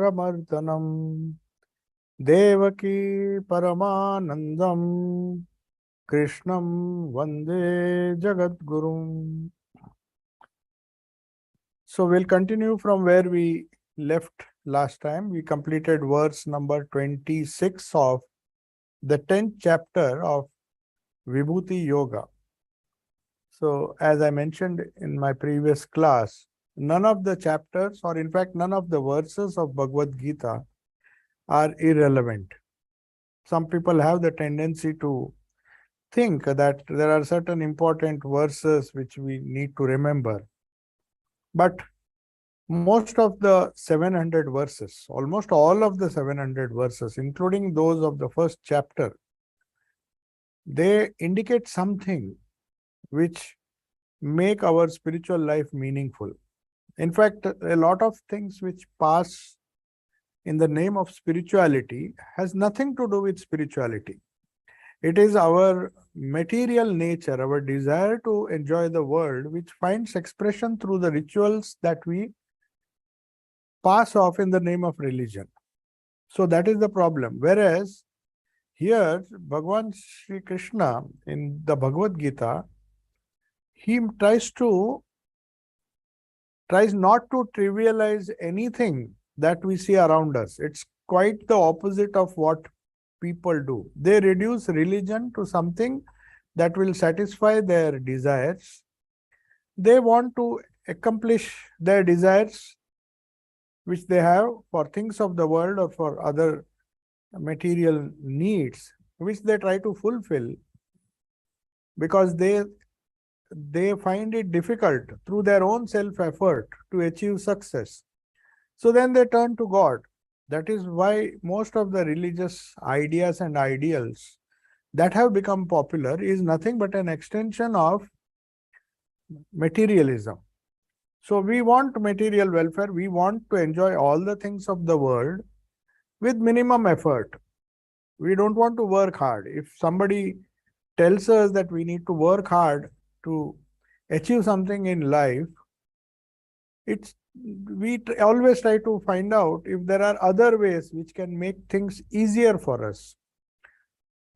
Vramardhanam Devaki Paramanandam Krishnam Vande Jagadgurum. So we'll continue from where we left last time. We completed verse number 26 of the 10th chapter of Vibhuti Yoga. So as I mentioned in my previous class, none of the chapters, or in fact none of the verses of Bhagavad Gita are irrelevant. Some people have the tendency to think that there are certain important verses which we need to remember. But most of the 700 verses, almost all of the 700 verses, including those of the first chapter, they indicate something which make our spiritual life meaningful. In fact, a lot of things which pass in the name of spirituality has nothing to do with spirituality. It is our material nature, our desire to enjoy the world, which finds expression through the rituals that we pass off in the name of religion. So that is the problem. Whereas here, Bhagavan Sri Krishna in the Bhagavad Gita, he tries not to trivialize anything that we see around us. It's quite the opposite of what people do. They reduce religion to something that will satisfy their desires. They want to accomplish their desires which they have for things of the world or for other material needs, which they try to fulfill because they find it difficult through their own self-effort to achieve success. So then they turn to God. That is why most of the religious ideas and ideals that have become popular is nothing but an extension of materialism. So we want material welfare. We want to enjoy all the things of the world with minimum effort. We don't want to work hard. If somebody tells us that we need to work hard to achieve something in life, we always try to find out if there are other ways which can make things easier for us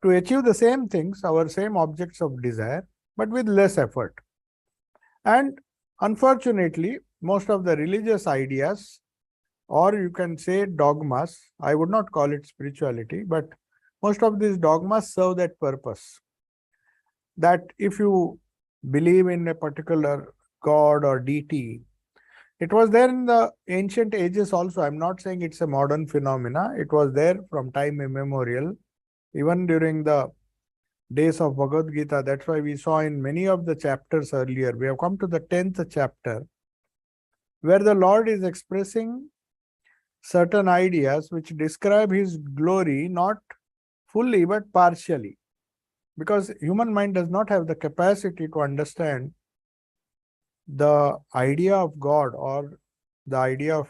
to achieve the same things, our same objects of desire, but with less effort. And unfortunately, most of the religious ideas, or you can say dogmas, I would not call it spirituality, but most of these dogmas serve that purpose. That if you believe in a particular god or deity, it was there in the ancient ages also. I'm not saying it's a modern phenomena. It was there from time immemorial, even during the days of Bhagavad Gita. That's why we saw in many of the chapters earlier, we have come to the 10th chapter, where the Lord is expressing certain ideas which describe his glory, not fully but partially. Because human mind does not have the capacity to understand the idea of God or the idea of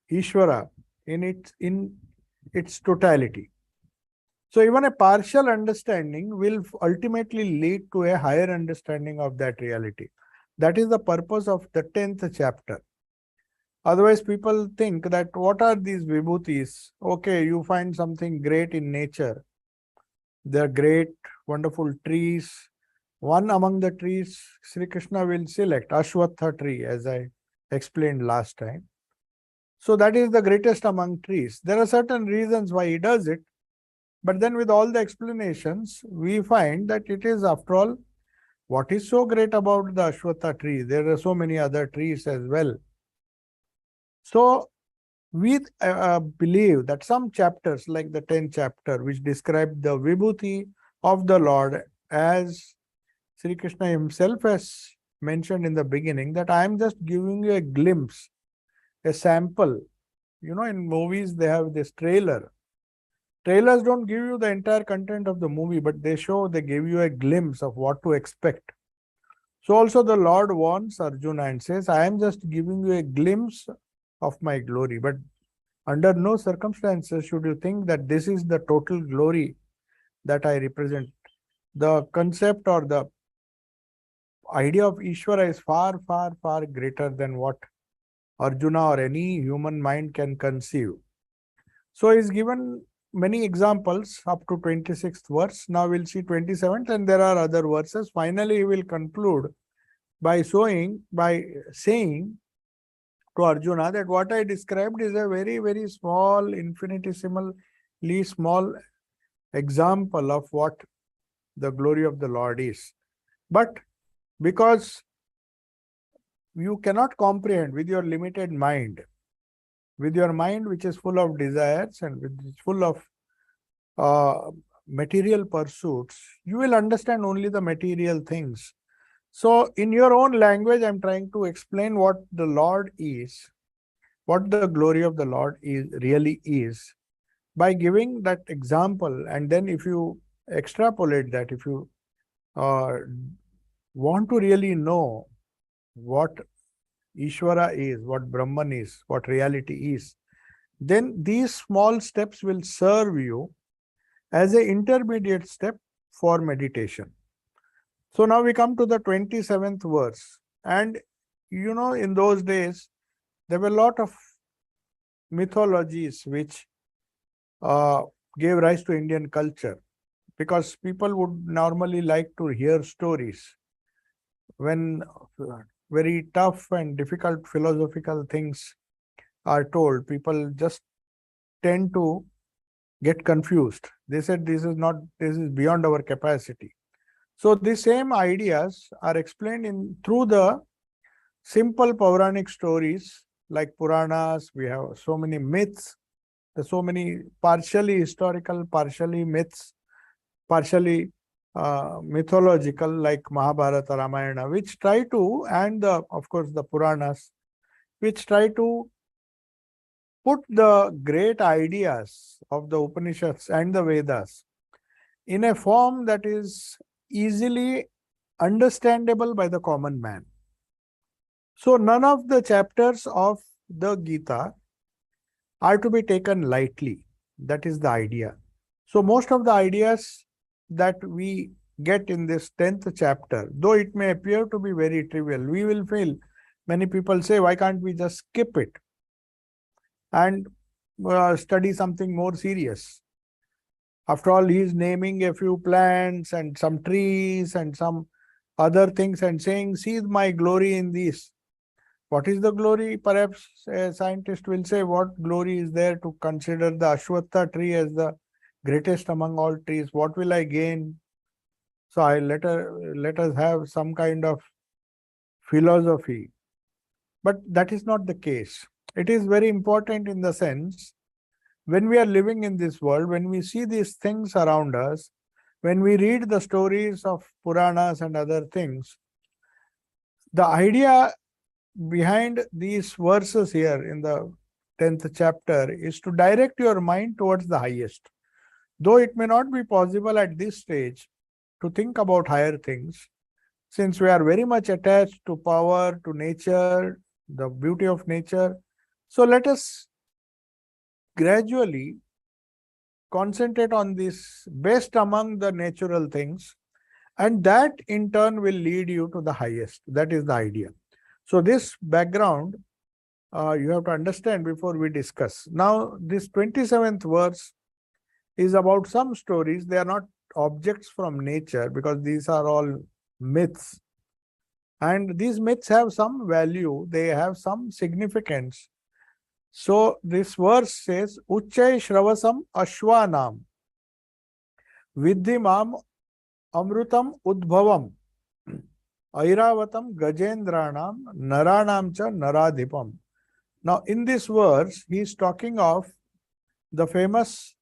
Ishvara in its totality. So even a partial understanding will ultimately lead to a higher understanding of that reality. That is the purpose of the 10th chapter. Otherwise, people think that what are these vibhutis? Okay, you find something great in nature. They are great, wonderful trees. One among the trees, Sri Krishna will select, Ashwatha tree, as I explained last time. So that is the greatest among trees. There are certain reasons why he does it. But then with all the explanations, we find that it is, after all, what is so great about the Ashwatha tree? There are so many other trees as well. So we believe that some chapters, like the 10th chapter, which describe the Vibhuti of the Lord, as Sri Krishna himself has mentioned in the beginning, that I am just giving you a glimpse, a sample. You know, in movies, they have this trailer. Trailers don't give you the entire content of the movie, but they give you a glimpse of what to expect. So also the Lord warns Arjuna and says, I am just giving you a glimpse of my glory, but under no circumstances should you think that this is the total glory that I represent. The concept or the idea of Ishvara is far, far, far greater than what Arjuna or any human mind can conceive. So he's given many examples up to 26th verse. Now we'll see 27th, and there are other verses. Finally, he will conclude by saying to Arjuna that what I described is a very, very small, infinitesimally small example of what the glory of the Lord is. But because you cannot comprehend with your limited mind, with your mind which is full of desires and which is full of material pursuits, you will understand only the material things. So in your own language, I'm trying to explain what the Lord is, what the glory of the Lord really is, by giving that example. And then if you extrapolate that, if you want to really know what Ishvara is, what Brahman is, what reality is, then these small steps will serve you as an intermediate step for meditation. So now we come to the 27th verse. And in those days, there were a lot of mythologies which gave rise to Indian culture, because people would normally like to hear stories. When very tough and difficult philosophical things are told, people just tend to get confused. They said this is beyond our capacity. So the same ideas are explained through the simple Puranic stories like Puranas. We have so many myths, so many partially historical, partially myths, partially mythological, like Mahabharata, Ramayana, which try to, and of course the Puranas, which try to put the great ideas of the Upanishads and the Vedas in a form that is easily understandable by the common man. So none of the chapters of the Gita are to be taken lightly. That is the idea. So most of the ideas that we get in this 10th chapter, though it may appear to be very trivial, we will feel, many people say, why can't we just skip it and study something more serious? After all, he is naming a few plants and some trees and some other things and saying, see my glory in these. What is the glory? Perhaps a scientist will say, what glory is there to consider the Ashwatha tree as the greatest among all trees? What will I gain? So let us have some kind of philosophy. But that is not the case. It is very important in the sense, when we are living in this world, when we see these things around us, when we read the stories of Puranas and other things, the idea behind these verses here in the 10th chapter is to direct your mind towards the highest. Though it may not be possible at this stage to think about higher things, since we are very much attached to power, to nature, the beauty of nature. So let us gradually concentrate on this best among the natural things, and that in turn will lead you to the highest. That is the idea. So this background you have to understand before we discuss. Now this 27th verse is about some stories. They are not objects from nature, because these are all myths. And these myths have some value, they have some significance. So this verse says, Uchchai Shravasam Ashwanam Viddhimam Amrutam Udbhavam Airavatam Gajendranam Naranam Cha Naradhipam. Now in this verse, he is talking of the famous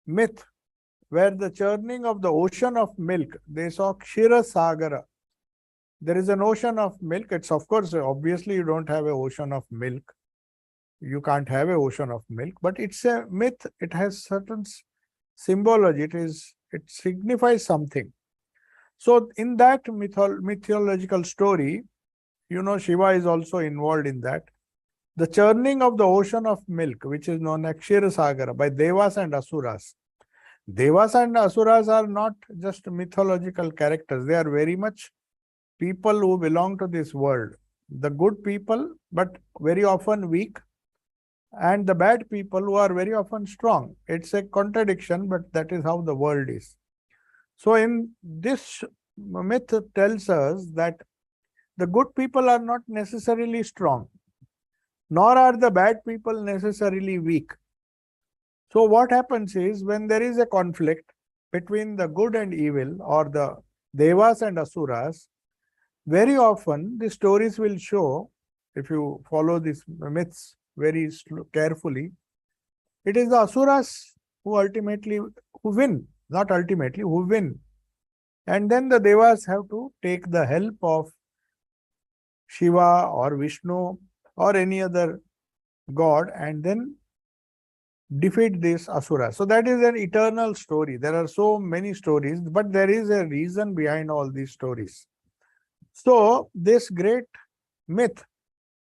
myth where the churning of the ocean of milk, they saw Kshira Sagara. There is an ocean of milk. It's, of course, obviously you don't have an ocean of milk. You can't have an ocean of milk, but it's a myth. It has certain symbology. It signifies something. So in that mythological story, Shiva is also involved in that. The churning of the ocean of milk, which is known as Kshirsagara, by Devas and Asuras. Devas and Asuras are not just mythological characters. They are very much people who belong to this world. The good people, but very often weak. and the bad people who are very often strong. It's a contradiction, but that is how the world is. So in this myth tells us that the good people are not necessarily strong, nor are the bad people necessarily weak. So what happens is, when there is a conflict between the good and evil, or the devas and asuras, very often the stories will show, if you follow these myths very carefully, it is the asuras who ultimately who win, not ultimately, who win. And then the devas have to take the help of Shiva or Vishnu or any other god and then defeat this asura. So that is an eternal story. There are so many stories, but there is a reason behind all these stories. So this great myth,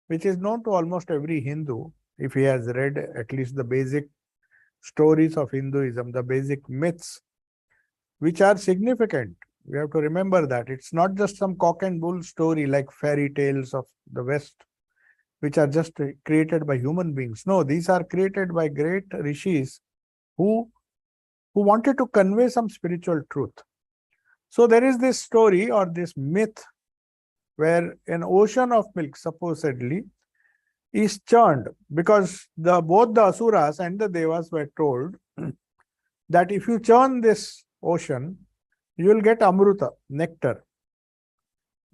which is known to almost every Hindu, if he has read at least the basic stories of Hinduism, the basic myths, which are significant. We have to remember that it's not just some cock and bull story like fairy tales of the West, which are just created by human beings. No, these are created by great rishis who wanted to convey some spiritual truth. So there is this story or this myth where an ocean of milk supposedly is churned, because both the asuras and the devas were told that if you churn this ocean, you will get amruta, nectar.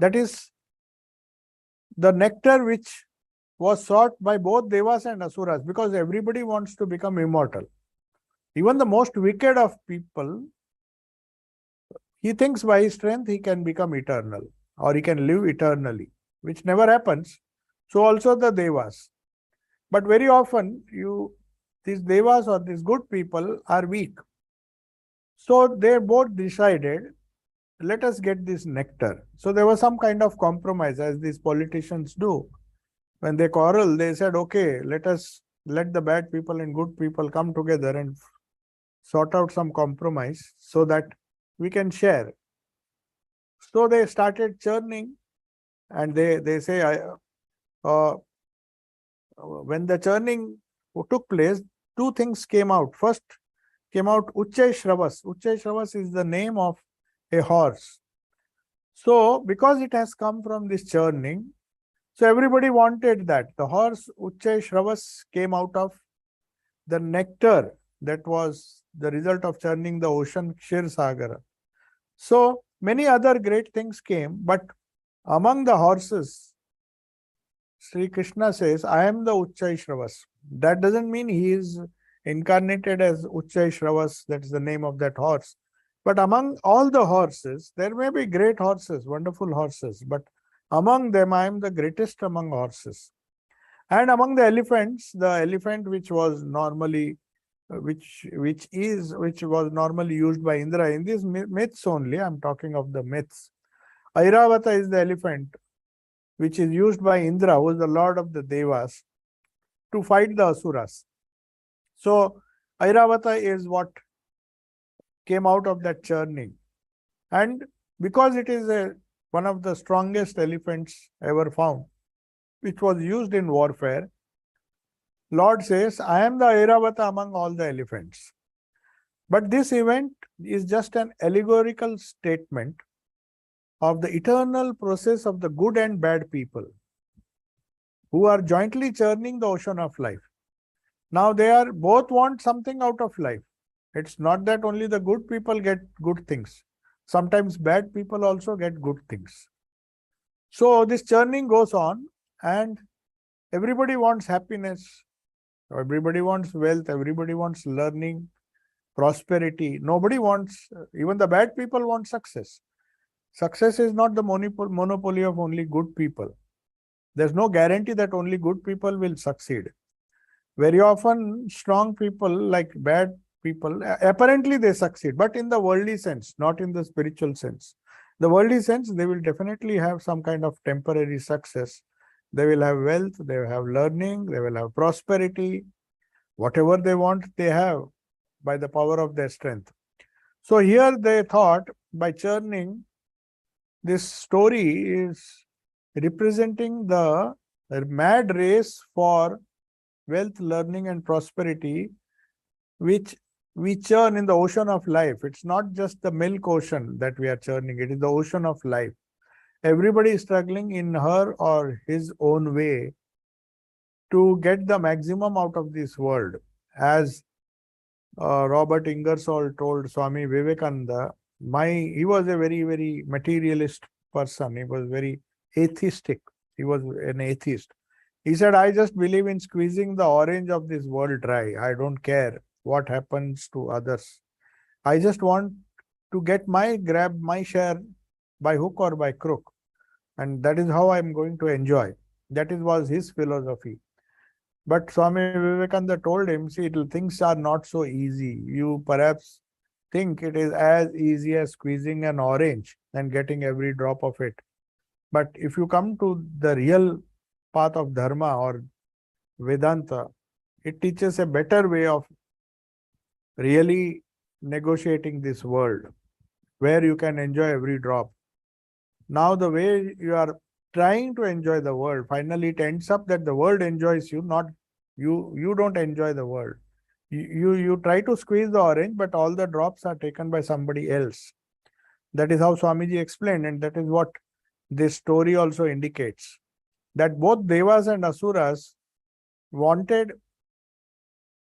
That is the nectar which was sought by both devas and asuras, because everybody wants to become immortal. Even the most wicked of people, he thinks by his strength he can become eternal or he can live eternally, which never happens. So also the devas. But very often these devas or these good people are weak. So they both decided, let us get this nectar. So there was some kind of compromise, as these politicians do. When they quarrel, they said, okay, let the bad people and good people come together and sort out some compromise so that we can share. So they started churning, and they say, when the churning took place, two things came out. First came out Uchay Shravas. Uchay Shravas is the name of a horse. So because it has come from this churning, so everybody wanted that. The horse Uchay Shravas came out of the nectar that was the result of churning the ocean Kshir Sagara. So many other great things came, but among the horses, Sri Krishna says, I am the Uchay Shravas. That doesn't mean he is incarnated as Uchay Shravas, that is the name of that horse. But among all the horses, there may be great horses, wonderful horses, but among them I am the greatest among horses. And among the elephants, the elephant which was normally normally used by Indra, in these myths only, I'm talking of the myths. Airavata is the elephant which is used by Indra, who is the lord of the Devas, to fight the Asuras. So Airavata is what came out of that churning. And because it is one of the strongest elephants ever found, which was used in warfare, Lord says, I am the Airavata among all the elephants. But this event is just an allegorical statement of the eternal process of the good and bad people who are jointly churning the ocean of life. Now they are both want something out of life. It's not that only the good people get good things. Sometimes bad people also get good things. So this churning goes on, and everybody wants happiness. Everybody wants wealth. Everybody wants learning, prosperity. Nobody wants, even the bad people want success. Success is not the monopoly of only good people. There's no guarantee that only good people will succeed. Very often, strong people, like bad people, apparently they succeed, but in the worldly sense, not in the spiritual sense. The worldly sense, they will definitely have some kind of temporary success. They will have wealth, they will have learning, they will have prosperity. Whatever they want, they have by the power of their strength. So here they thought, by churning, this story is representing the mad race for wealth, learning, and prosperity, which we churn in the ocean of life. It's not just the milk ocean that we are churning, it is the ocean of life. Everybody is struggling in her or his own way to get the maximum out of this world. As Robert Ingersoll told Swami Vivekananda, he was a very, very materialist person. He was very atheistic. He was an atheist. He said, I just believe in squeezing the orange of this world dry. I don't care what happens to others. I just want to grab my share by hook or by crook. And that is how I'm going to enjoy. That was his philosophy. But Swami Vivekananda told him, see, things are not so easy. You perhaps think it is as easy as squeezing an orange and getting every drop of it. But if you come to the real path of Dharma or Vedanta, it teaches a better way of really negotiating this world, where you can enjoy every drop. Now, the way you are trying to enjoy the world, finally it ends up that the world enjoys you, not you don't enjoy the world. You try to squeeze the orange, but all the drops are taken by somebody else. That is how Swamiji explained, and that is what this story also indicates. That both Devas and Asuras wanted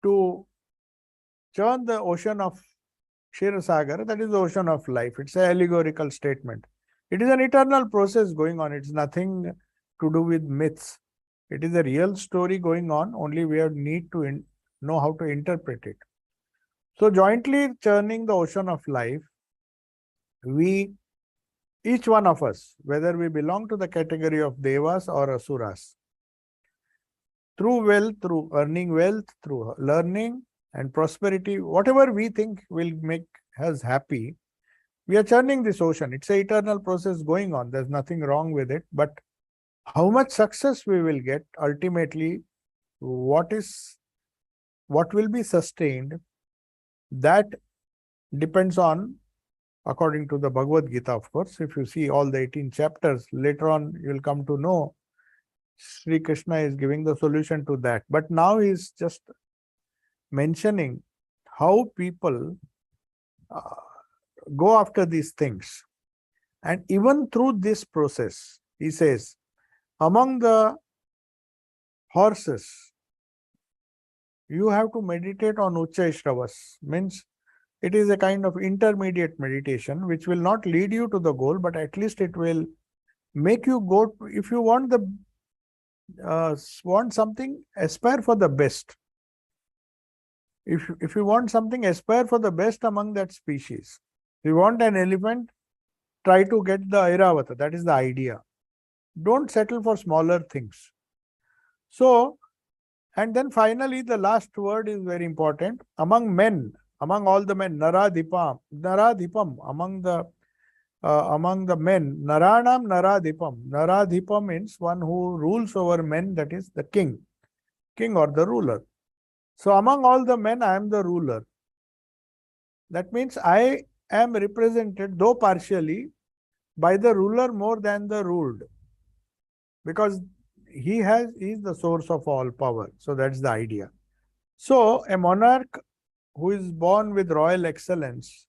to churn the ocean of Kshirosagar, that is the ocean of life. It's an allegorical statement. It is an eternal process going on. It's nothing to do with myths. It is a real story going on, only we need to know how to interpret it. So jointly churning the ocean of life, each one of us, whether we belong to the category of Devas or Asuras, through earning wealth, through learning and prosperity, whatever we think will make us happy, we are churning this ocean. It's an eternal process going on. There's nothing wrong with it. But how much success we will get, ultimately, what will be sustained, that depends on, according to the Bhagavad Gita, of course. If you see all the 18 chapters, later on you will come to know Sri Krishna is giving the solution to that. But now he is just mentioning how people go after these things. And even through this process, he says, among the horses, you have to meditate on Ucha Shravas. Means it is a kind of intermediate meditation which will not lead you to the goal, but at least it will make you go. If you want something, aspire for the best. If you want something, aspire for the best among that species. If you want an elephant, try to get the Airavata. That is the idea. Don't settle for smaller things. So, and then finally, the last word is very important. Among men, among all the men, Naradipam, among the men, Naranam Naradipam. Naradipam means one who rules over men, that is the king or the ruler. So among all the men, I am the ruler. That means I am represented, though partially, by the ruler more than the ruled. Because he is the source of all power. So that's the idea. So a monarch who is born with royal excellence,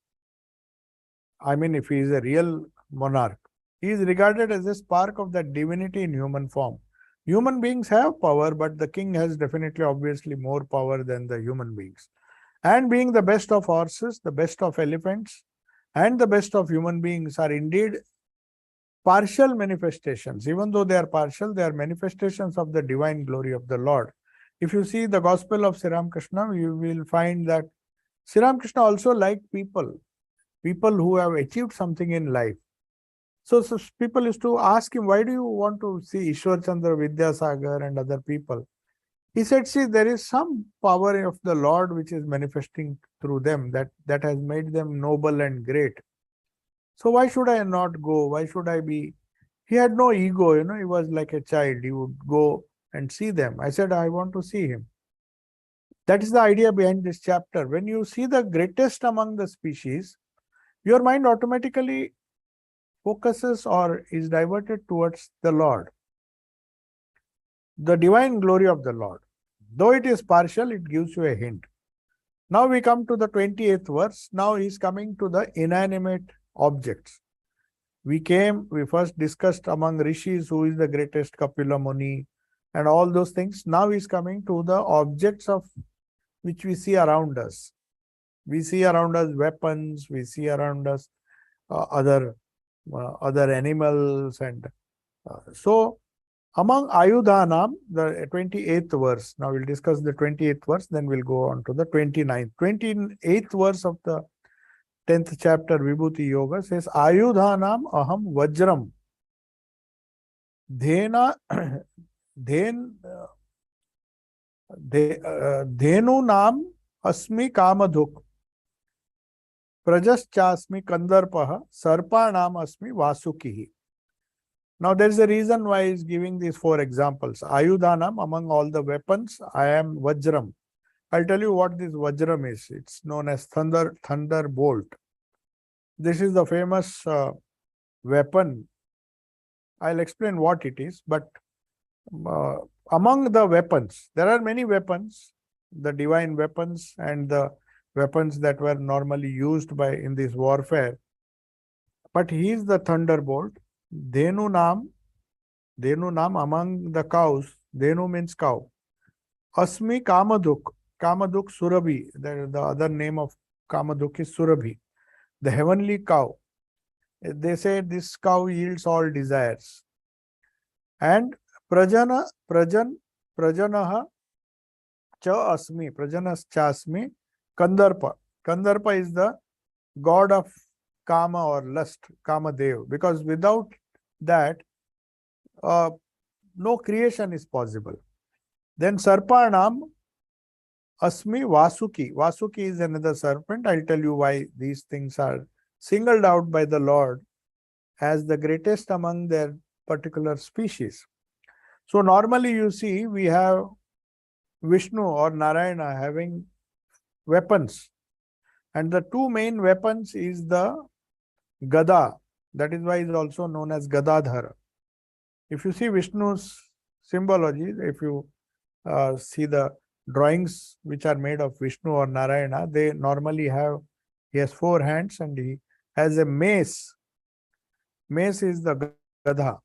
I mean, if he is a real monarch, he is regarded as a spark of that divinity in human form. Human beings have power, but the king has definitely, obviously, more power than the human beings. And being the best of horses, the best of elephants, and the best of human beings are indeed partial manifestations. Even though they are partial, they are manifestations of the divine glory of the Lord. If you see the Gospel of Sri Ramakrishna, you will find that Sri Ramakrishna also liked people who have achieved something in life. So people used to ask him, why do you want to see Ishwar Chandra Vidyasagar and other people? He said, see, there is some power of the Lord which is manifesting through them that has made them noble and great. So why should I not go? Why should I be? He had no ego, he was like a child. He would go and see them. I said, I want to see him. That is the idea behind this chapter. When you see the greatest among the species, your mind automatically focuses or is diverted towards the Lord, the divine glory of the Lord. Though it is partial, it gives you a hint. Now we come to the 28th verse. Now he is coming to the inanimate objects. We first discussed among rishis who is the greatest, Kapila Muni, and all those things. Now he is coming to the objects of which we see around us. We see around us weapons, we see around us other animals, and so among Ayudhanam, the 28th verse. Now we'll discuss the 28th verse, then we'll go on to the 29th. 28th verse of the 10th chapter Vibhuti Yoga says, Ayudhanam aham vajram. Dhena dhenu nam asmi kamadhuk. Prajaschasmi kandarpaha. Sarpanam asmi vasukihi. Now there is a reason why he is giving these 4 examples. Ayudhanam, among all the weapons, I am Vajram. I'll tell you what this Vajram is. It's known as thunderbolt. This is the famous weapon. I'll explain what it is, but among the weapons, there are many weapons, the divine weapons and the weapons that were normally used in this warfare. But he is the thunderbolt. Dhenu nam among the cows, Dhenu means cow. Asmi Kamaduk, Kamaduk Surabhi, the other name of Kamaduk is Surabhi, the heavenly cow. They say this cow yields all desires. And Prajanaha cha asmi, Prajanas cha asmi, Kandarpa. Kandarpa is the god of Kama or lust, Kamadev, because without that, no creation is possible. Then Sarpanam Asmi Vasuki. Vasuki is another serpent. I'll tell you why these things are singled out by the Lord as the greatest among their particular species. So normally you see we have Vishnu or Narayana having weapons. And the 2 main weapons is the Gada. That is why it is also known as Gadadhara. If you see Vishnu's symbology, if you see the drawings which are made of Vishnu or Narayana, they normally he has 4 hands and he has a mace. Mace is the Gada,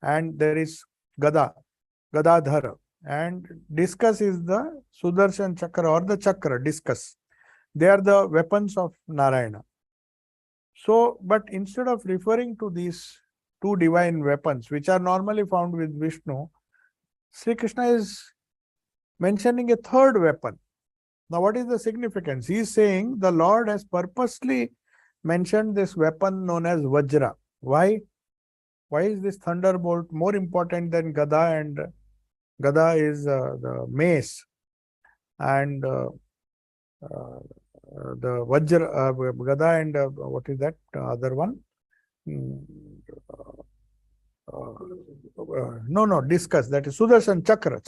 and there is Gadadhara, and discus is the Sudarshan Chakra or the Chakra, discus. They are the weapons of Narayana. So, but instead of referring to these 2 divine weapons, which are normally found with Vishnu, Sri Krishna is mentioning a 3rd weapon. Now, what is the significance? He is saying the Lord has purposely mentioned this weapon known as Vajra. Why? Why is this thunderbolt more important than Gada? And Gada is the mace, and the Vajra, Gada, and what is that other one? No, discus. That is Sudarshan Chakra.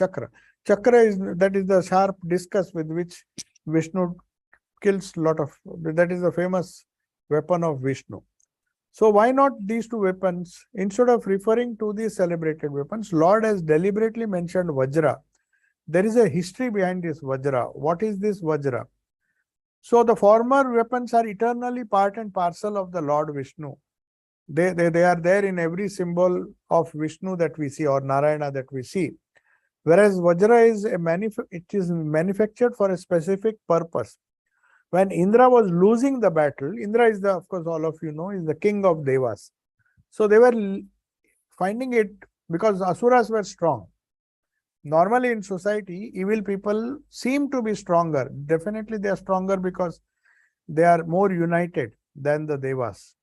Chakra is the sharp discus with which Vishnu kills lot of. That is the famous weapon of Vishnu. So why not these 2 weapons? Instead of referring to these celebrated weapons, Lord has deliberately mentioned Vajra. There is a history behind this Vajra. What is this Vajra? So the former weapons are eternally part and parcel of the Lord Vishnu. They are there in every symbol of Vishnu that we see or Narayana that we see. Whereas Vajra is it is manufactured for a specific purpose. When Indra was losing the battle, Indra is of course, all of you know, is the king of Devas. So they were finding it because Asuras were strong. Normally in society, evil people seem to be stronger. Definitely they are stronger because they are more united than the Devas.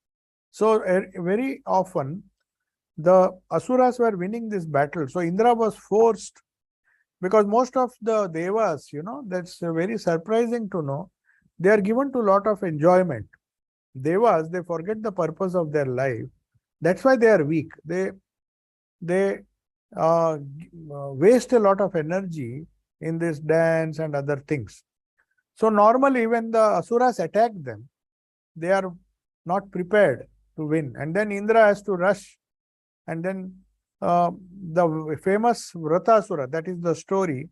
So very often the Asuras were winning this battle. So Indra was forced, because most of the Devas, that's very surprising to know, they are given to a lot of enjoyment. Devas, they forget the purpose of their life. That's why they are weak. They waste a lot of energy in this dance and other things. So normally when the Asuras attack them, they are not prepared to win. And then Indra has to rush. And then the famous Vratasura, that is the story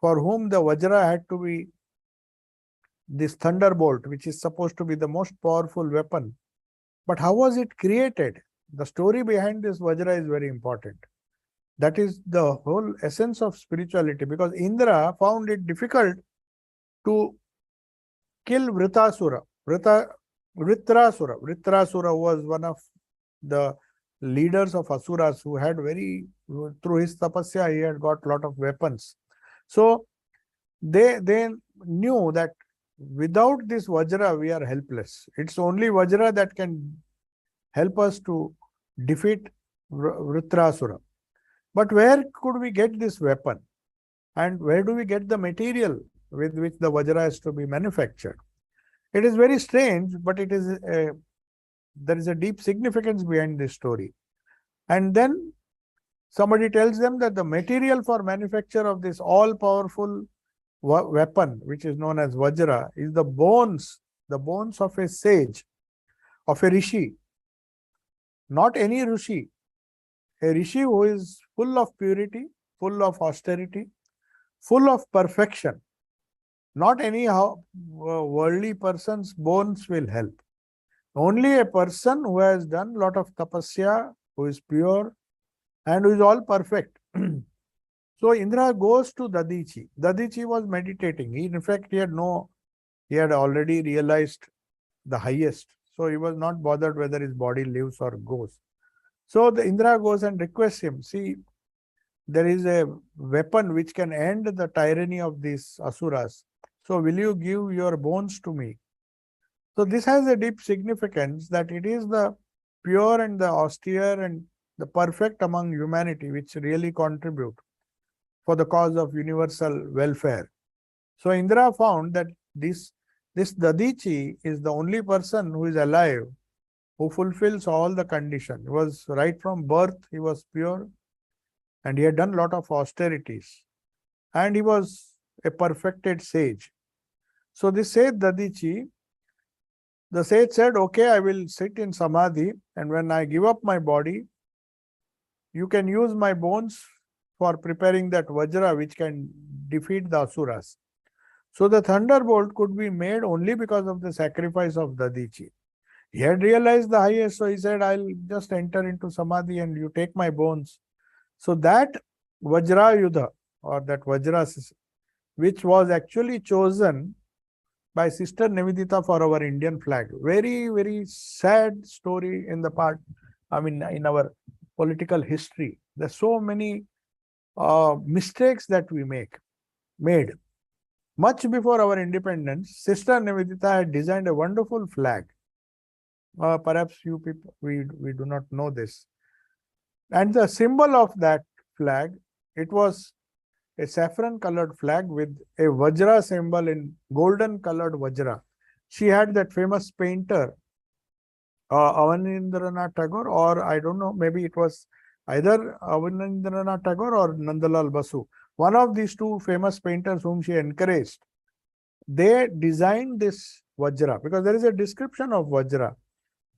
for whom the Vajra had to be this thunderbolt, which is supposed to be the most powerful weapon. But how was it created? The story behind this Vajra is very important. That is the whole essence of spirituality, because Indra found it difficult to kill Vritrasura. Vritrasura was one of the leaders of Asuras who had through his tapasya, he had got a lot of weapons. So they knew that without this Vajra, we are helpless. It's only Vajra that can help us to defeat Vritrasura. But where could we get this weapon? And where do we get the material with which the Vajra is to be manufactured? It is very strange, but it is there is a deep significance behind this story. And then somebody tells them that the material for manufacture of this all-powerful weapon, which is known as Vajra, is the bones of a sage, of a rishi. Not any rishi, a rishi who is full of purity, full of austerity, full of perfection. Not any worldly person's bones will help. Only a person who has done a lot of tapasya, who is pure, and who is all perfect. So Indra goes to Dadichi. Dadichi was meditating. In fact, he had already realized the highest. So he was not bothered whether his body lives or goes. So the Indra goes and requests him, see, there is a weapon which can end the tyranny of these asuras. So will you give your bones to me? So this has a deep significance that it is the pure and the austere and the perfect among humanity which really contribute for the cause of universal welfare. So Indra found that this Dadichi is the only person who is alive who fulfills all the conditions. He was right from birth, he was pure, and he had done a lot of austerities. And he was a perfected sage. So this sage Dadichi, the sage said, okay, I will sit in Samadhi, and when I give up my body, you can use my bones for preparing that Vajra which can defeat the Asuras. So the thunderbolt could be made only because of the sacrifice of Dadichi. He had realized the highest, so he said, I'll just enter into Samadhi and you take my bones. So that Vajra Yudha, or that Vajra, which was actually chosen by Sister Nivedita for our Indian flag. Very, very sad story in the part, in our political history. There's so many mistakes that we made. Much before our independence, Sister Nivedita had designed a wonderful flag. Perhaps you people, we do not know this. And the symbol of that flag, it was a saffron colored flag with a Vajra symbol in golden colored Vajra. She had that famous painter, Avanindranath Tagore, or I don't know, maybe it was either Avanindranath Tagore or Nandalal Basu. One of these two famous painters whom she encouraged, they designed this Vajra because there is a description of Vajra.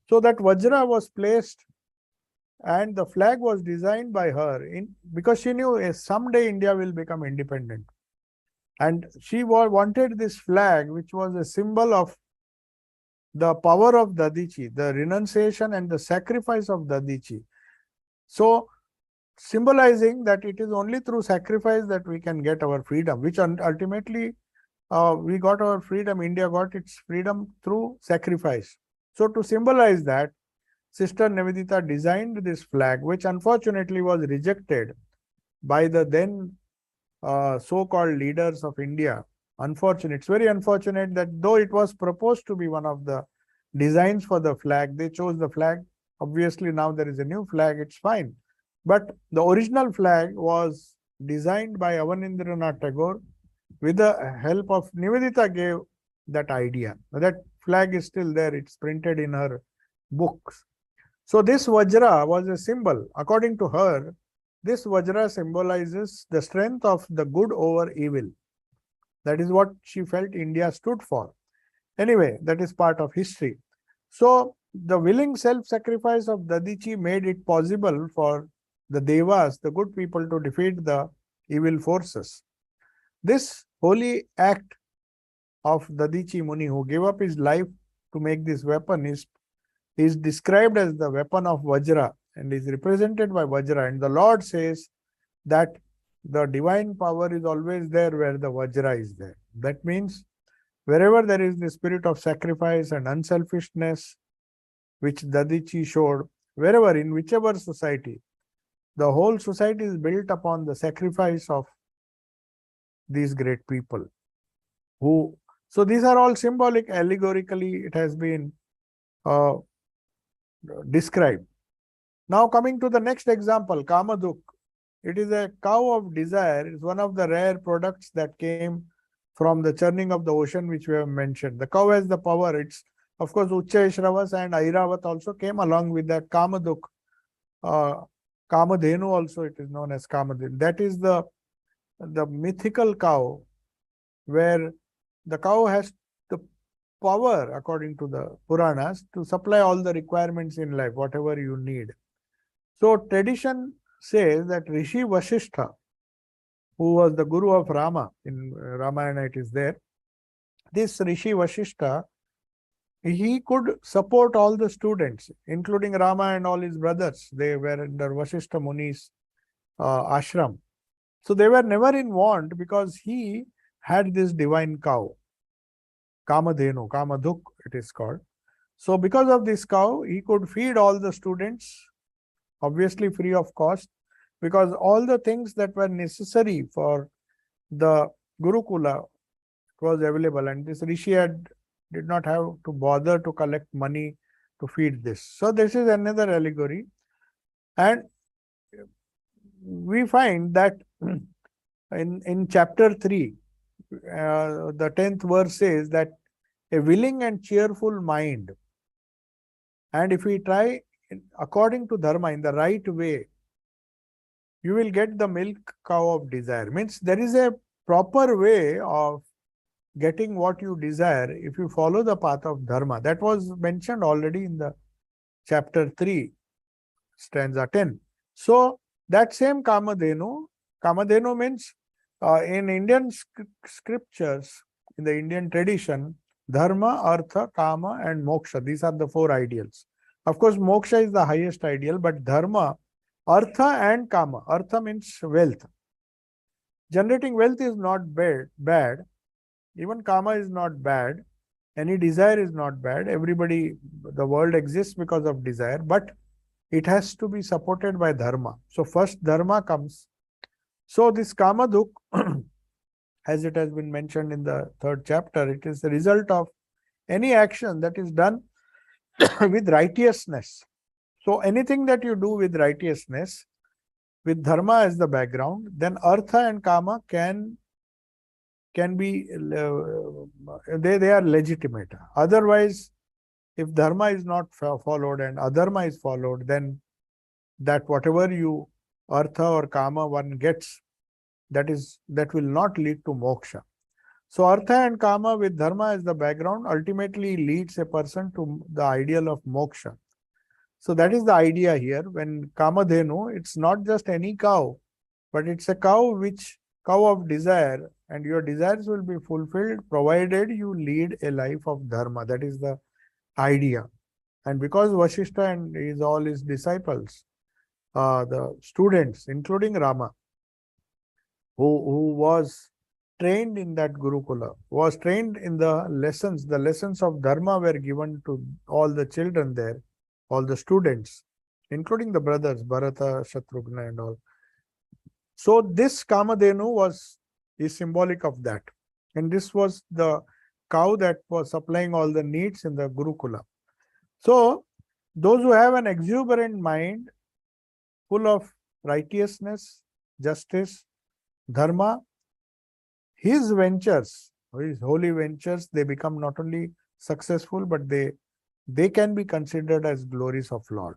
So that Vajra was placed and the flag was designed by her because she knew someday India will become independent. And she wanted this flag, which was a symbol of the power of Dadichi, the renunciation and the sacrifice of Dadichi. So, symbolizing that it is only through sacrifice that we can get our freedom, which ultimately we got our freedom, India got its freedom through sacrifice. So to symbolize that, Sister Nivedita designed this flag, which unfortunately was rejected by the then so-called leaders of India. Unfortunate. It's very unfortunate that though it was proposed to be one of the designs for the flag, they chose the flag. Obviously, now there is a new flag, it's fine. But the original flag was designed by Avanindranath Tagore with the help of Nivedita gave that idea. That flag is still there, it's printed in her books. So this Vajra was a symbol. According to her, this Vajra symbolizes the strength of the good over evil. That is what she felt India stood for. Anyway, that is part of history. So the willing self-sacrifice of Dadichi made it possible for the Devas, the good people, to defeat the evil forces. This holy act of Dadichi Muni, who gave up his life to make this weapon, is described as the weapon of Vajra and is represented by Vajra. And the Lord says that the divine power is always there where the Vajra is there. That means wherever there is the spirit of sacrifice and unselfishness, which Dadichi showed, wherever, in whichever society, the whole society is built upon the sacrifice of these great people. So these are all symbolic, allegorically, it has been described. Now coming to the next example, Kamaduk. It is a cow of desire. It's one of the rare products that came from the churning of the ocean, which we have mentioned. The cow has the power. It's, of course, Uchchaishravas and Airavat also came along with that. Kamaduk. Kamadhenu also, it is known as Kamadhenu. That is the mythical cow, where the cow has the power, according to the Puranas, to supply all the requirements in life, whatever you need. So tradition says that Rishi Vasishtha, who was the guru of Rama, in Ramayana it is there, this Rishi Vasishtha, he could support all the students, including Rama and all his brothers. They were under Vasishtha Muni's ashram. So they were never in want because he had this divine cow, Kamadhenu, Kamaduk it is called. So because of this cow, he could feed all the students, obviously free of cost, because all the things that were necessary for the Gurukula was available, and this Rishi did not have to bother to collect money to feed this. So this is another allegory. And we find that in chapter 3, the 10th verse says that a willing and cheerful mind, and if we try according to dharma in the right way, you will get the milk cow of desire. Means there is a proper way of getting what you desire if you follow the path of dharma. That was mentioned already in the chapter 3, stanza 10. So that same Kamadhenu means in Indian scriptures, in the Indian tradition, dharma, artha, kama and moksha, these are the 4 ideals. Of course, moksha is the highest ideal, but dharma, artha and kama. Artha means wealth. Generating wealth is not bad. Even kama is not bad. Any desire is not bad. The world exists because of desire, but it has to be supported by dharma. So first dharma comes. So this Kamaduk, as it has been mentioned in the 3rd chapter, it is the result of any action that is done with righteousness. So anything that you do with righteousness, with dharma as the background, then artha and kama can be, they are legitimate. Otherwise, if dharma is not followed and adharma is followed, then that whatever you artha or kama one gets, that will not lead to moksha. So artha and kama with dharma as the background ultimately leads a person to the ideal of moksha. So that is the idea here. When Kamadhenu, it's not just any cow, but it's a cow of desire, and your desires will be fulfilled provided you lead a life of dharma. That is the idea. And because Vasishtha and all his disciples, the students, including Rama, who was trained in that Gurukula, was trained in the lessons of dharma were given to all the children there, all the students, including the brothers, Bharata, Shatrughna and all. So this Kamadhenu is symbolic of that. And this was the cow that was supplying all the needs in the Gurukula. So those who have an exuberant mind, full of righteousness, justice, dharma, his ventures, his holy ventures, they become not only successful, but they can be considered as glories of Lord.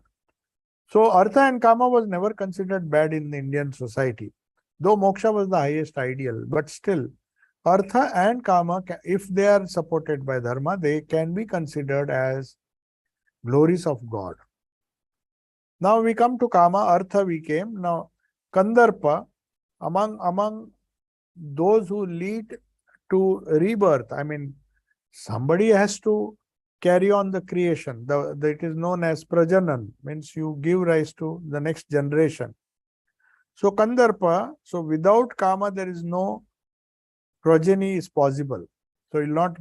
So artha and kama was never considered bad in the Indian society, though moksha was the highest ideal. But still, artha and kama, if they are supported by dharma, they can be considered as glories of God. Now we come to kama, artha we came. Now Kandarpa, among those who lead to rebirth. I mean, somebody has to carry on the creation. It is known as prajanan, means you give rise to the next generation. So Kandarpa, so without Kama, there is no progeny is possible. So you'll not.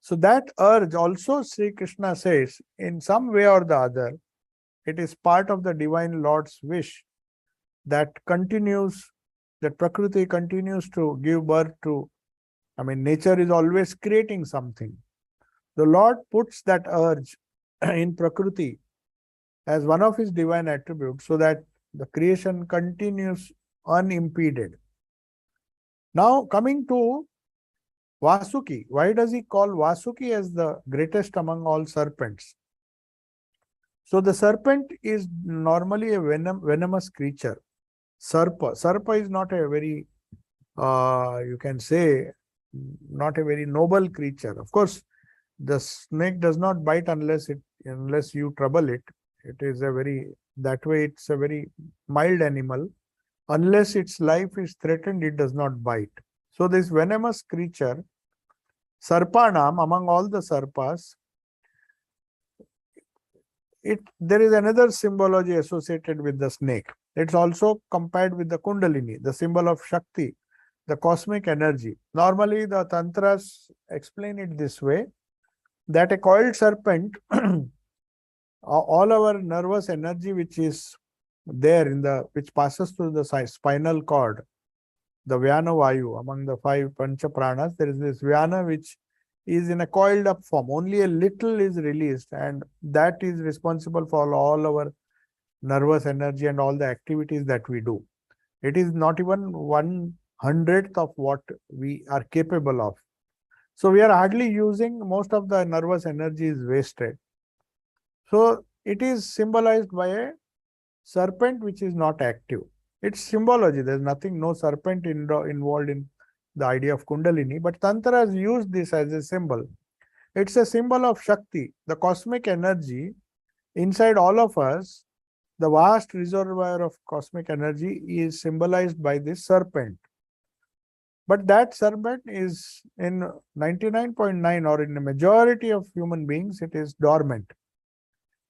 So that urge also Sri Krishna says in some way or the other, it is part of the divine Lord's wish that continues, that Prakriti continues to give birth to. I mean, nature is always creating something. The Lord puts that urge in Prakriti as one of his divine attributes so that the creation continues unimpeded. Now, coming to Vasuki, why does he call Vasuki as the greatest among all serpents? So, the serpent is normally a venomous creature. Sarpa is not a very, you can say, not a very noble creature. Of course, the snake does not bite unless you trouble it. It is a very, that way it's a very mild animal. Unless its life is threatened, it does not bite. So this venomous creature, Sarpanam, among all the Sarpas, there is another symbology associated with the snake. It's also compared with the Kundalini, the symbol of Shakti, the cosmic energy. Normally, the Tantras explain it this way, that a coiled serpent, all our nervous energy which is there which passes through the spinal cord, the Vyana Vayu, among the 5 Pancha Pranas, there is this Vyana which is in a coiled up form. Only a little is released, and that is responsible for all our nervous energy and all the activities that we do. It is not even 1/100th of what we are capable of. So we are hardly using, most of the nervous energy is wasted. So it is symbolized by a serpent which is not active. It's symbology. There's nothing, no serpent involved in the idea of Kundalini, but Tantra has used this as a symbol. It's a symbol of Shakti, the cosmic energy inside all of us. The vast reservoir of cosmic energy is symbolized by this serpent. But that serpent is in 99.9 or in the majority of human beings, it is dormant.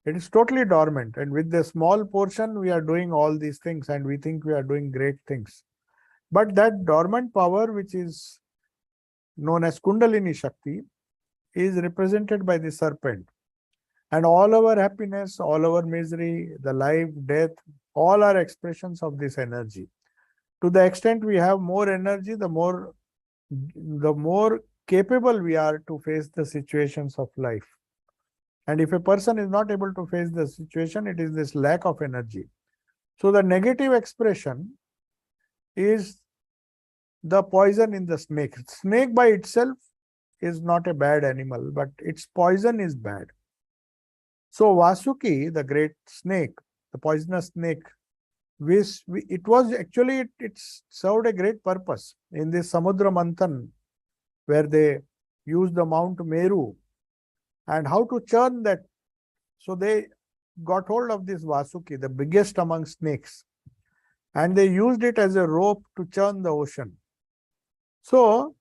It is totally dormant. And with the small portion, we are doing all these things and we think we are doing great things. But that dormant power, which is known as Kundalini Shakti, is represented by the serpent. And all our happiness, all our misery, the life, death, all are expressions of this energy. To the extent we have more energy, the more capable we are to face the situations of life. And if a person is not able to face the situation, it is this lack of energy. So the negative expression is the poison in the snake. Snake by itself is not a bad animal, but its poison is bad. So Vasuki, the great snake, the poisonous snake, it served a great purpose in this Samudra Manthan, where they used the Mount Meru and how to churn that. So they got hold of this Vasuki, the biggest among snakes, and they used it as a rope to churn the ocean. So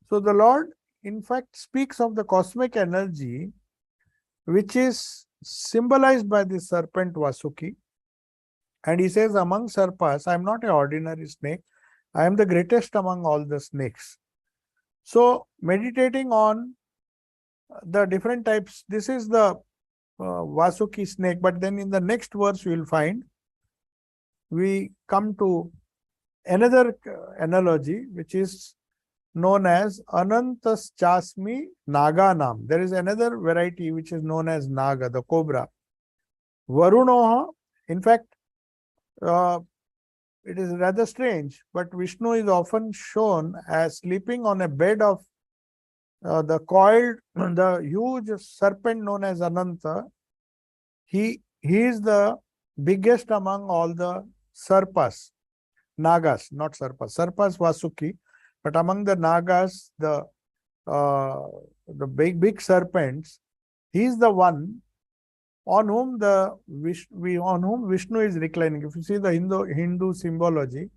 the Lord, in fact, speaks of the cosmic energy, which is symbolized by the serpent Vasuki. And he says, among Sarpas, I am not an ordinary snake. I am the greatest among all the snakes. So meditating on the different types, this is the Vasuki snake. But then in the next verse, we will find, we come to another analogy, which is known as Anantas Chasmi Naganam. There is another variety which is known as Naga, the cobra. Varunoha, in fact, it is rather strange, but Vishnu is often shown as sleeping on a bed of the coiled, the huge serpent known as Ananta. He is the biggest among all the Sarpas, Nagas, not Sarpas. Sarpas Vasuki, but among the Nagas, the big serpents, he is the one on whom Vishnu is reclining. If you see the Hindu symbology,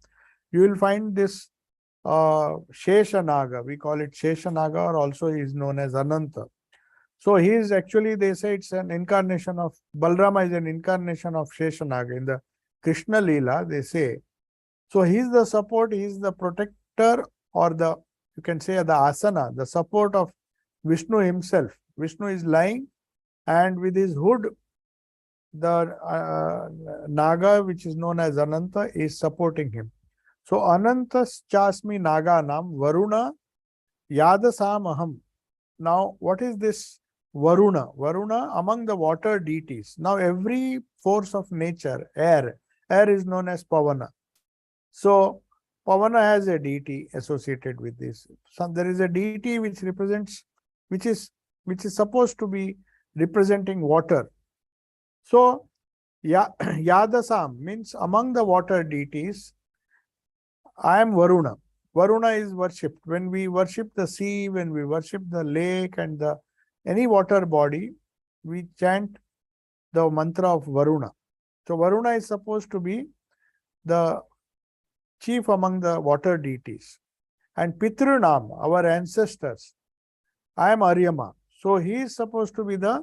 you will find this Sheshanaga. We call it Sheshanaga, or also he is known as Ananta. So he is actually, they say it's an incarnation of, Balrama is an incarnation of Sheshanaga. In the Krishna Leela, they say. So he is the support, he is the protector, or the, you can say the asana, the support of Vishnu himself. Vishnu is lying, and with his hood, the Naga, which is known as Ananta, is supporting him. So Anantas Chasmi Naganam Varuna Yadasam Aham. Now, what is this Varuna? Varuna among the water deities. Now, every force of nature, air is known as Pavana. So, Pavana has a deity associated with this. So, there is a deity which represents, which is supposed to be representing water. So, Yadasam means among the water deities, I am Varuna. Varuna is worshipped. When we worship the sea, when we worship the lake and the any water body, we chant the mantra of Varuna. So Varuna is supposed to be the chief among the water deities. And Pitrunam, our ancestors, I am Aryama. So he is supposed to be the,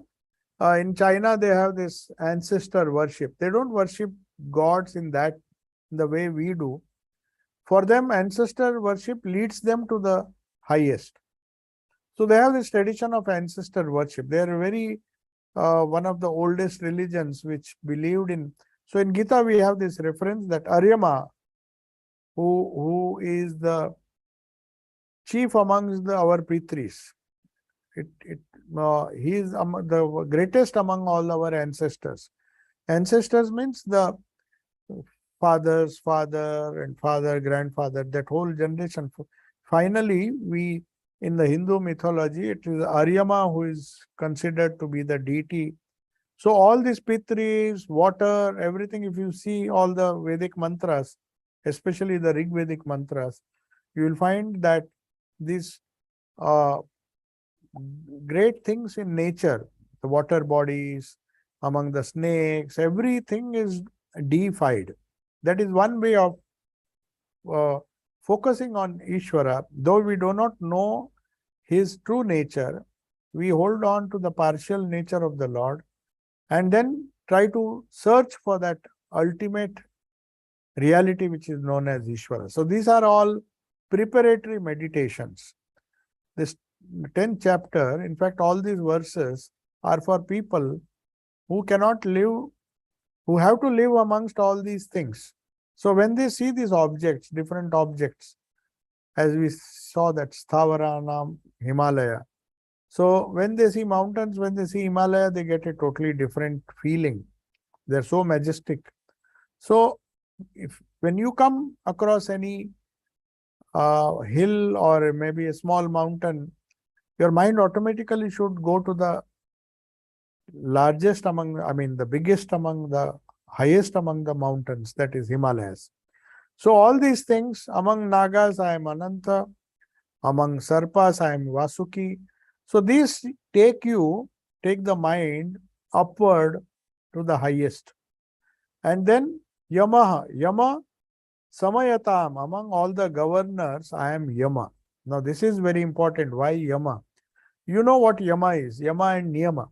in China they have this ancestor worship. They don't worship gods in the way we do. For them, ancestor worship leads them to the highest. So they have this tradition of ancestor worship. They are very, one of the oldest religions which believed in. So in Gita, we have this reference that Aryama, who is the chief amongst our Pitris, he is the greatest among all our ancestors. Ancestors means the father's father and father, grandfather, that whole generation. Finally, in the Hindu mythology, it is Aryama who is considered to be the deity. So all these Pitris, water, everything, if you see all the Vedic mantras, especially the Rig Vedic mantras, you will find that these great things in nature, the water bodies, among the snakes, everything is deified. That is one way of focusing on Ishvara. Though we do not know his true nature, we hold on to the partial nature of the Lord and then try to search for that ultimate reality which is known as Ishvara. So these are all preparatory meditations. This 10th chapter, in fact, all these verses are for people who cannot live, who have to live amongst all these things. So when they see these objects, different objects, as we saw that Sthavarana, Himalaya. So when they see mountains, when they see Himalaya, they get a totally different feeling. They're so majestic. So when you come across any hill or maybe a small mountain, your mind automatically should go to the largest among, the biggest among the highest among the mountains, that is Himalayas. So all these things, among Nagas, I am Ananta, among Sarpas, I am Vasuki. So these take the mind upward to the highest. And then Yama, Samayatam, among all the governors, I am Yama. Now this is very important. Why Yama? You know what Yama is, Yama and Niyama.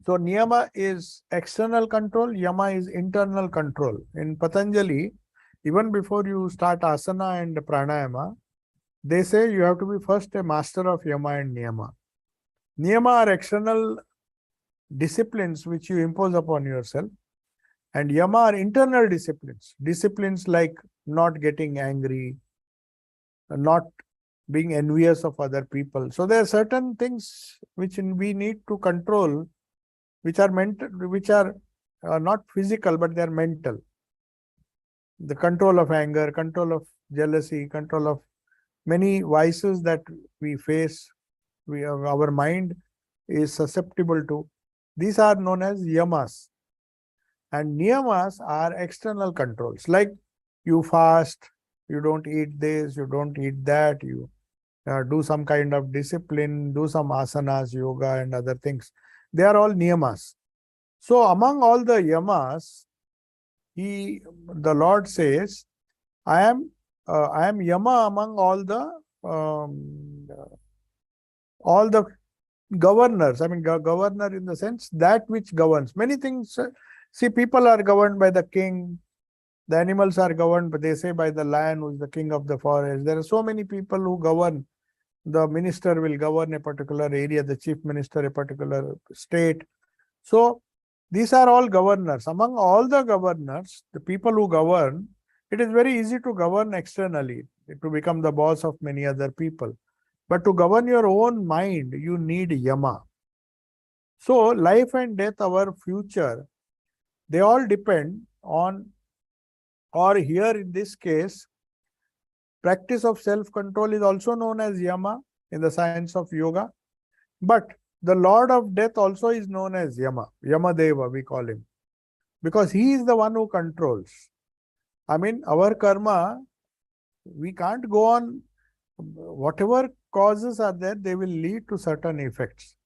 So Niyama is external control, Yama is internal control. In Patanjali, even before you start asana and pranayama, they say you have to be first a master of Yama and Niyama. Niyama are external disciplines which you impose upon yourself, and Yama are internal disciplines. Disciplines like not getting angry, not being envious of other people. So there are certain things which we need to control, which are mental, which are not physical, but they are mental. The control of anger, control of jealousy, control of many vices that we face, our mind is susceptible to. These are known as yamas. And niyamas are external controls. Like you fast, you don't eat this, you don't eat that, you do some kind of discipline, do some asanas, yoga and other things. They are all niyamas. So among all the yamas, the Lord says, I am I am Yama among all the governors. I mean, governor in the sense that which governs many things. See, people are governed by the king. The animals are governed, but they say by the lion, who is the king of the forest. There are so many people who govern. The minister will govern a particular area, the chief minister a particular state. So these are all governors. Among all the governors, the people who govern, it is very easy to govern externally, to become the boss of many other people. But to govern your own mind, you need Yama. So life and death, our future, they all depend on, or here in this case, practice of self-control is also known as Yama in the science of yoga. But the Lord of Death also is known as Yama. Yamadeva, we call him. Because he is the one who controls. I mean, our karma, we can't go on, whatever causes are there, they will lead to certain effects.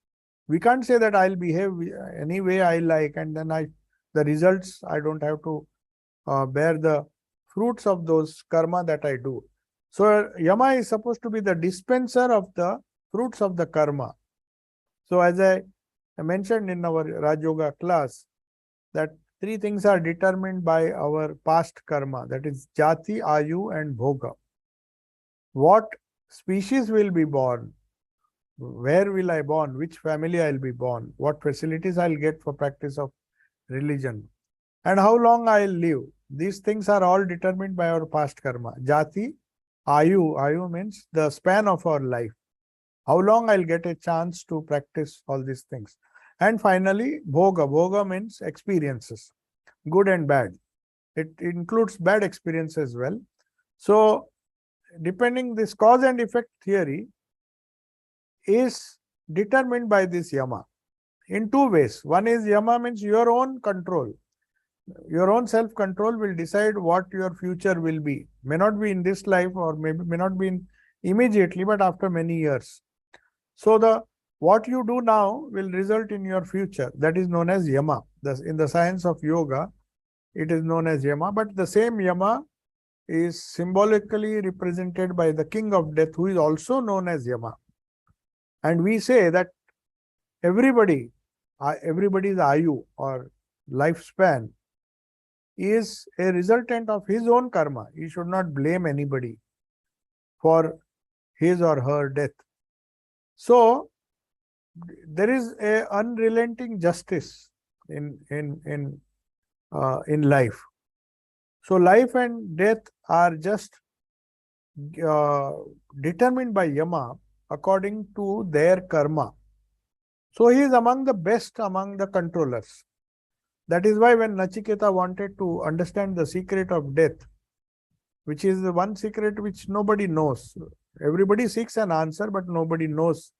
We can't say that I'll behave any way I like, and then the results, I don't have to bear the fruits of those karma that I do. So Yama is supposed to be the dispenser of the fruits of the karma. So as I mentioned in our Raj Yoga class, that three things are determined by our past karma, that is jati, ayu and bhoga. What species will be born, where will I born, which family I'll be born, what facilities I'll get for practice of religion, and how long I'll live. These things are all determined by our past karma. Jati, ayu means the span of our life. How long I'll get a chance to practice all these things. And finally, bhoga. Bhoga means experiences, good and bad. It includes bad experience as well. So, depending, this cause and effect theory is determined by this Yama in two ways. One is Yama means your own control. Your own self-control will decide what your future will be. May not be in this life, or maybe may not be immediately, but after many years. So what you do now will result in your future. That is known as Yama. In the science of yoga, it is known as Yama, but the same Yama is symbolically represented by the king of death, who is also known as Yama. And we say that everybody's ayu or lifespan is a resultant of his own karma. He should not blame anybody for his or her death. So there is a unrelenting justice in life. So life and death are just determined by Yama according to their karma. So he is among the best among the controllers. That is why when Nachiketa wanted to understand the secret of death, which is the one secret which nobody knows. Everybody seeks an answer, but nobody knows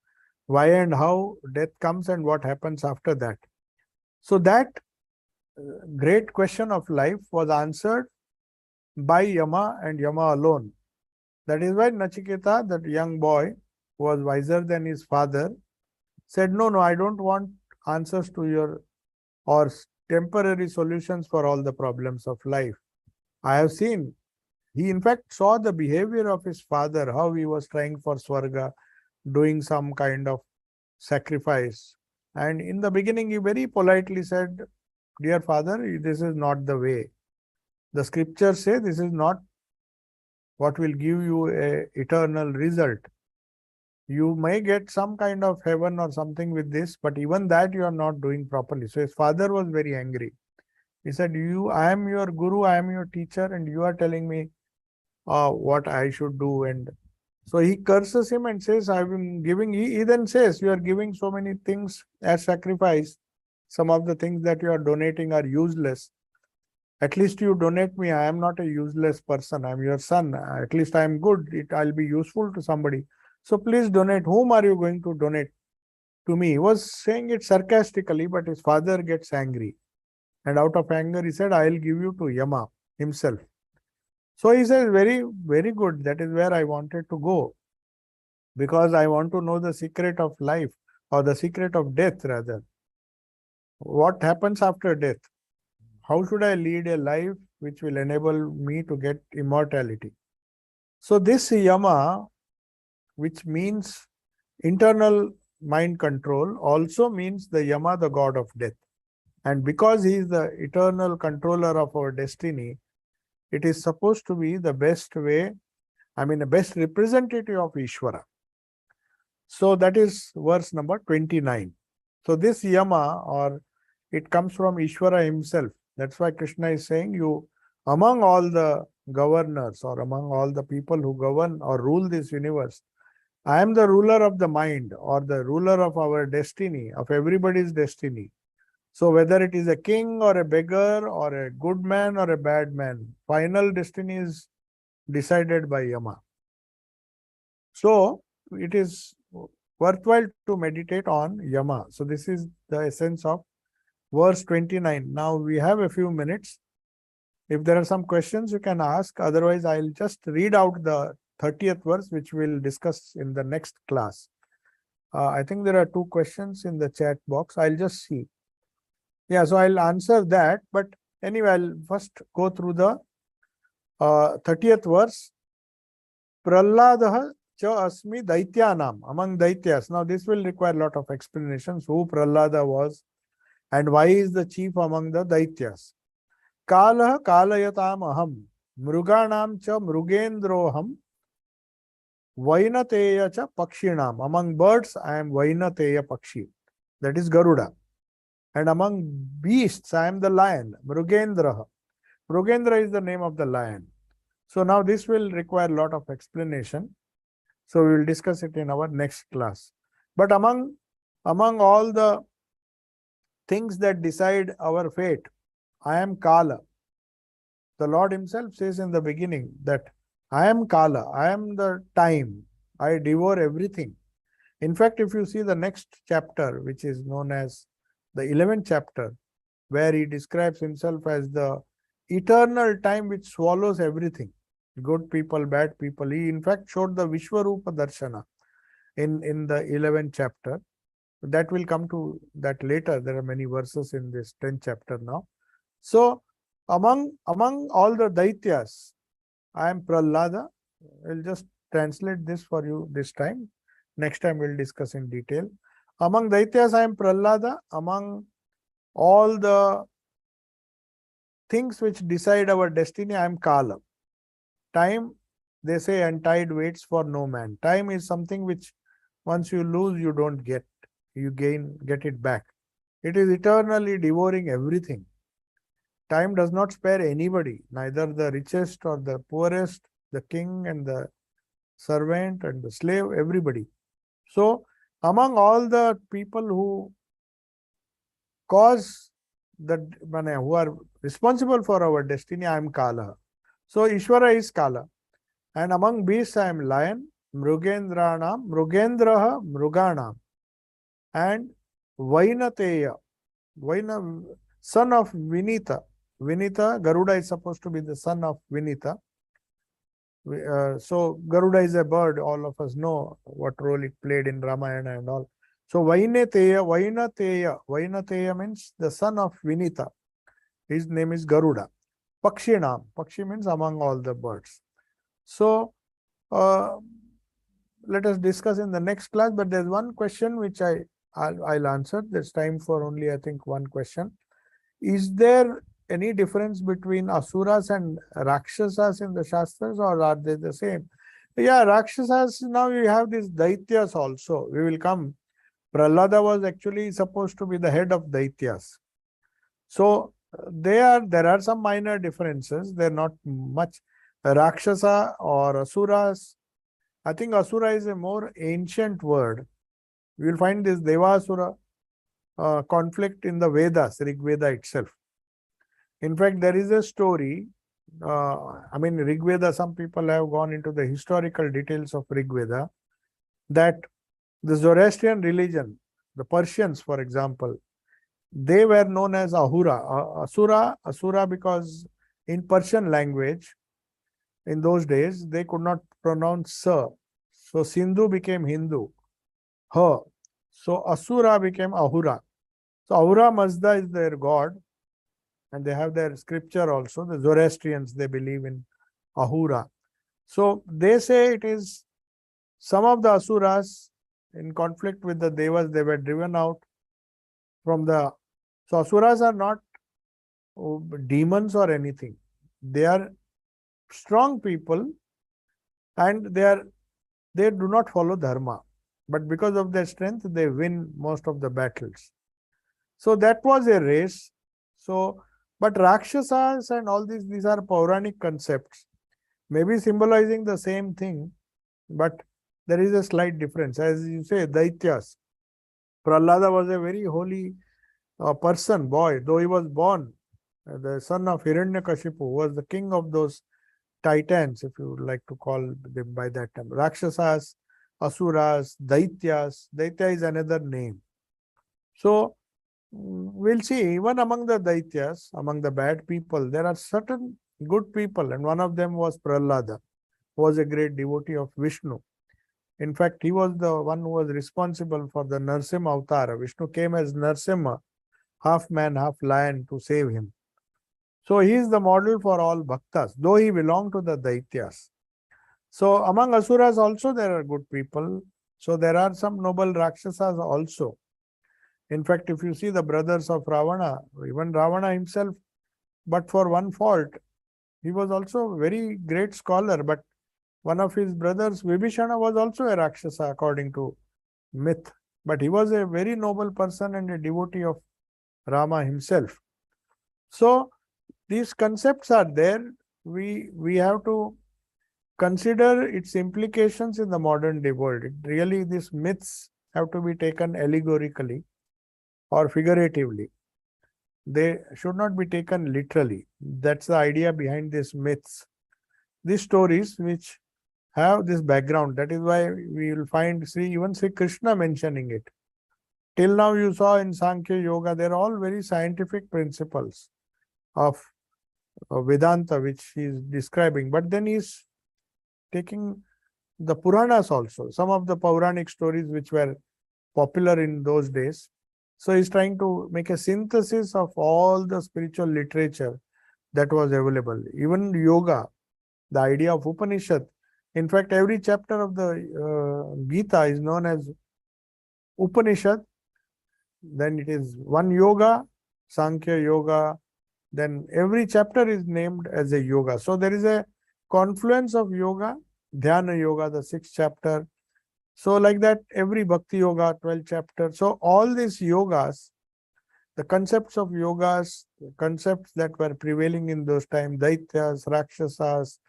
why and how death comes and what happens after that. So that great question of life was answered by Yama and Yama alone. That is why Nachiketa, that young boy who was wiser than his father, said, no, I don't want answers to your or temporary solutions for all the problems of life. I have seen. He in fact saw the behavior of his father, how he was trying for Swarga, doing some kind of sacrifice. And in the beginning, he very politely said, dear father, this is not the way. The scriptures say this is not what will give you an eternal result. You may get some kind of heaven or something with this, but even that you are not doing properly. So his father was very angry. He said, I am your guru, I am your teacher, and you are telling me what I should do. And so he curses him and says, I've been giving, he then says, you are giving so many things as sacrifice. Some of the things that you are donating are useless. At least you donate me. I am not a useless person. I am your son. At least I am good. I'll be useful to somebody. So please donate. Whom are you going to donate to me? He was saying it sarcastically, but his father gets angry. And out of anger, he said, I'll give you to Yama himself. So he says, very, very good. That is where I wanted to go. Because I want to know the secret of life, or the secret of death rather. What happens after death? How should I lead a life which will enable me to get immortality? So this Yama, which means internal mind control, also means the Yama, the god of death. And because he is the eternal controller of our destiny, it is supposed to be the best way, the best representative of Ishvara. So that is verse number 29. So this Yama, or it comes from Ishvara himself. That's why Krishna is saying, you, among all the governors or among all the people who govern or rule this universe, I am the ruler of the mind, or the ruler of our destiny, of everybody's destiny. So whether it is a king or a beggar or a good man or a bad man, final destiny is decided by Yama. So it is worthwhile to meditate on Yama. So this is the essence of verse 29. Now we have a few minutes. If there are some questions, you can ask. Otherwise, I'll just read out the 30th verse, which we'll discuss in the next class. I think there are 2 questions in the chat box. I'll just see. Yeah, so I'll answer that. But anyway, I'll first go through the 30th verse. Prahladaha cha asmi daityanam, among daityas. Now this will require a lot of explanations. Who Prahlada was and why is the chief among the daityas. Kalah kalayatam aham, mruganam cha mrugendroham, vainateya cha pakshinam. Among birds, I am vainateya pakshi. That is Garuda. And among beasts, I am the lion, Mrugendraha. Mrugendra is the name of the lion. So now this will require a lot of explanation. So we will discuss it in our next class. But among all the things that decide our fate, I am Kala. The Lord himself says in the beginning that I am Kala, I am the time, I devour everything. In fact, if you see the next chapter, which is known as the 11th chapter, where he describes himself as the eternal time which swallows everything, good people, bad people. He in fact showed the Vishwarupa Darshana in the 11th chapter. That will come to that later. There are many verses in this 10th chapter now. So among all the Daityas, I am Prahlada. I'll just translate this for you this time. Next time we'll discuss in detail. Among Daityas, I am Prahlada. Among all the things which decide our destiny, I am Kala. Time, they say, untied waits for no man. Time is something which once you lose, you don't get. You get it back. It is eternally devouring everything. Time does not spare anybody, neither the richest or the poorest, the king and the servant and the slave, everybody. So among all the people who who are responsible for our destiny, I am Kala. So Ishvara is Kala. And among beasts, I am lion, Mrugendraha, Mruganam, and Vainateya, son of Vinita. Vinita, Garuda is supposed to be the son of Vinita. So Garuda is a bird. All of us know what role it played in Ramayana and all. So Vainateya means the son of Vinita. His name is Garuda. Pakshinam. Pakshi means among all the birds. So let us discuss in the next class. But there's one question which I'll answer. There's time for only, I think, one question. Is there any difference between Asuras and Rakshasas in the Shastras, or are they the same? Yeah, Rakshasas, now you have these Daityas also. We will come. Prahlada was actually supposed to be the head of Daityas. So there are some minor differences. They're not much. Rakshasa or Asuras, I think Asura is a more ancient word. We will find this Devasura conflict in the Vedas, Rig Veda itself. In fact, there is a story. Rig Veda, some people have gone into the historical details of Rig Veda, that the Zoroastrian religion, the Persians, for example, they were known as Ahura. Asura because in Persian language, in those days, they could not pronounce Sa. So Sindhu became Hindu. Ha. So Asura became Ahura. So Ahura Mazda is their god. And they have their scripture also. The Zoroastrians, they believe in Ahura. So they say it is some of the asuras in conflict with the devas, they were driven out from the. So asuras are not demons or anything. They are strong people, and they do not follow dharma. But because of their strength, they win most of the battles. So that was a race. So, but Rakshasas and all these are Puranic concepts, maybe symbolizing the same thing, but there is a slight difference. As you say, Daityas. Prahlada was a very holy person, boy, though he was born, the son of Hiranyakashipu, who was the king of those titans, if you would like to call them by that term. Rakshasas, Asuras, Daityas. Daitya is another name. So, we'll see, even among the Daityas, among the bad people, there are certain good people, and one of them was Prahlada, who was a great devotee of Vishnu. In fact, he was the one who was responsible for the Narsimha Avtara. Vishnu came as Narsimha, half man, half lion, to save him. So he is the model for all bhaktas, though he belonged to the Daityas. So among asuras also there are good people. So there are some noble Rakshasas also. In fact, if you see the brothers of Ravana, even Ravana himself, but for one fault, he was also a very great scholar, but one of his brothers, Vibhishana, was also a Rakshasa according to myth. But he was a very noble person and a devotee of Rama himself. So these concepts are there. We have to consider its implications in the modern day world. Really, these myths have to be taken allegorically or figuratively. They should not be taken literally. That's the idea behind these myths. These stories which have this background. That is why we will find even Sri Krishna mentioning it. Till now you saw in Sankhya Yoga, they're all very scientific principles of Vedanta, which he is describing. But then he's taking the Puranas also, some of the Puranic stories which were popular in those days. So he's trying to make a synthesis of all the spiritual literature that was available. Even yoga, the idea of Upanishad. In fact, every chapter of the Gita is known as Upanishad. Then it is one yoga, Sankhya Yoga. Then every chapter is named as a yoga. So there is a confluence of yoga, Dhyana Yoga, the 6th chapter. So like that, every Bhakti Yoga, 12th chapter. So all these yogas, the concepts of yogas, the concepts that were prevailing in those times, Daityas, Rakshasas,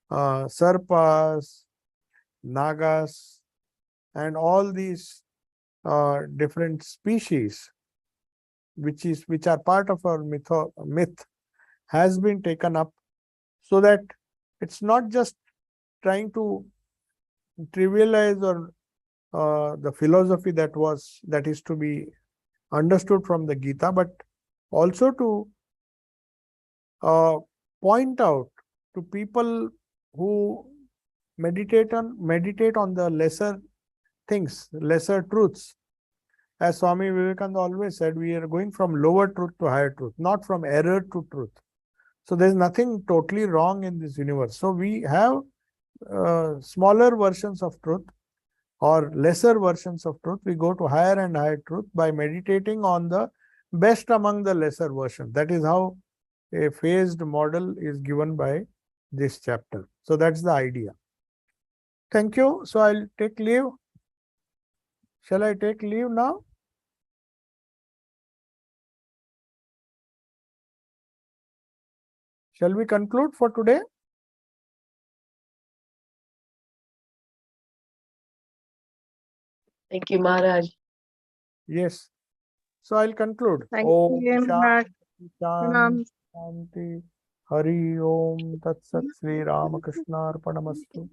Sarpas, Nagas, and all these different species, which are part of our myth, has been taken up, so that it's not just trying to trivialize or the philosophy that is to be understood from the Gita, but also to point out to people who meditate on the lesser things, lesser truths. As Swami Vivekananda always said, we are going from lower truth to higher truth, not from error to truth. So there's nothing totally wrong in this universe. So we have smaller versions of truth or lesser versions of truth. We go to higher and higher truth by meditating on the best among the lesser versions. That is how a phased model is given by this chapter. So that's the idea. Thank you. So I'll take leave. Shall I take leave now? Shall we conclude for today? Thank you, Maharaj. Yes. So I'll conclude. Thank Om you, Maharaj. Shanti Shanti Hari Om Tat Sat Sri Ramakrishna Arpanamastu.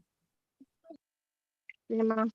Pranam.